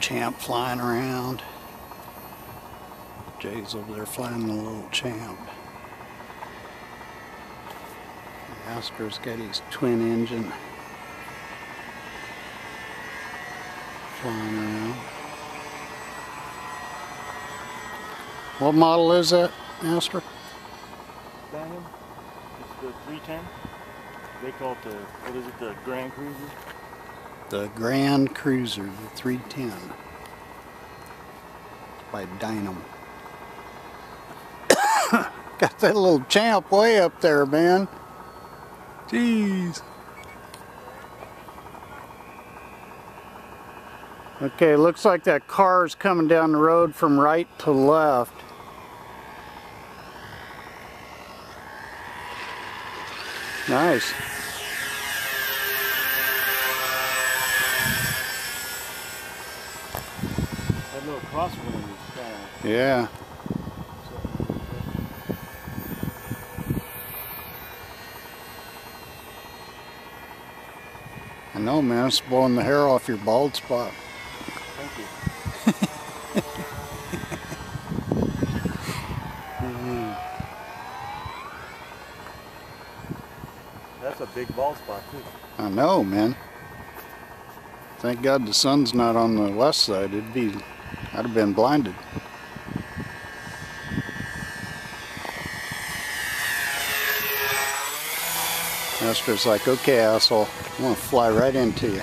champ flying around. Jay's over there flying the little champ. Astro's got his twin engine flying around. What model is that, Astro? Daniel, it's the 310. They call it the, what is it, the Grand Cruiser? The Grand Cruiser, the 310. By Dynam. Got that little champ way up there, man. Jeez. Okay, looks like that car's coming down the road from right to left. Nice. That little crosswind is kind of... Yeah. I know, man, it's blowing the hair off your bald spot. Thank you. That's a big bald spot too. I know, man. Thank God the sun's not on the west side. I'd have been blinded. Astro's like, okay, asshole, I'm gonna fly right into you.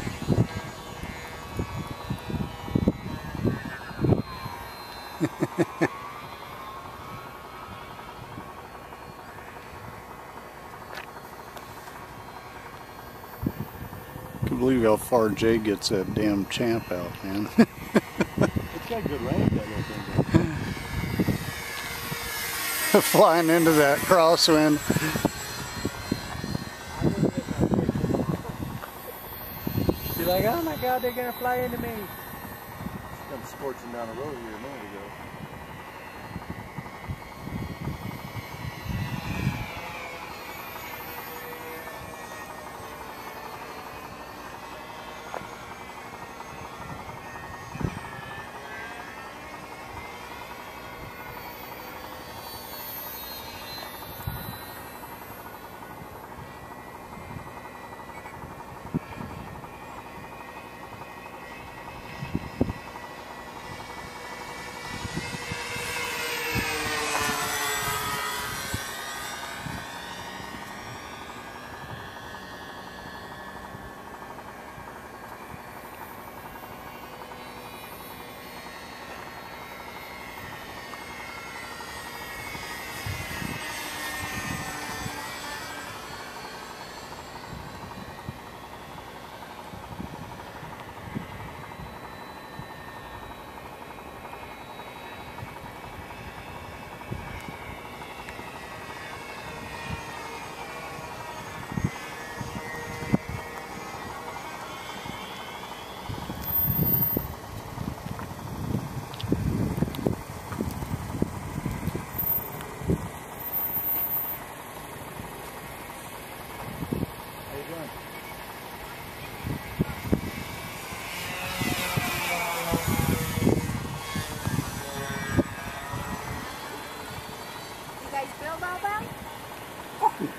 I can't believe how far Jay gets that damn champ out, man. It's got good range, that little thing. Flying into that crosswind. You're like, oh my God, they're gonna fly into me. Come scorching down the road here a minute ago.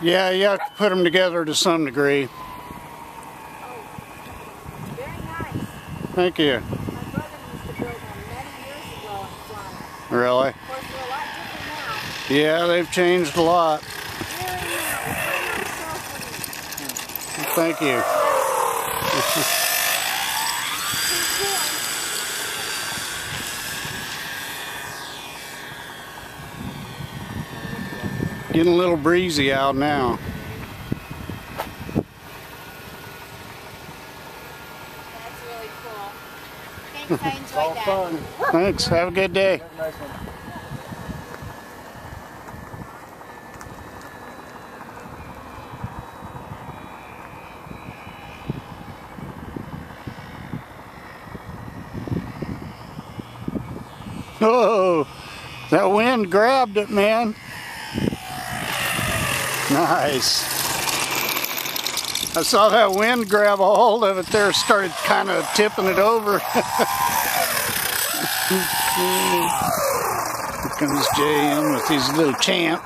Yeah, you have to put them together to some degree. Oh, very nice. Thank you. My brother used to build one many years ago in Florida. Really? Of course, they're a lot different now. Yeah, they've changed a lot. Very nice. Thank you. Getting a little breezy out now. That's really cool. Thanks, I enjoyed All that. fun. Thanks, have a good day. Have a nice one. Oh, that wind grabbed it, man. Nice. I saw that wind grab a hold of it there, started kind of tipping it over. Here comes JM with his little champ.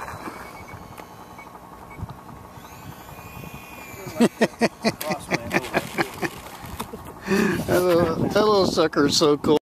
That little sucker is so cool.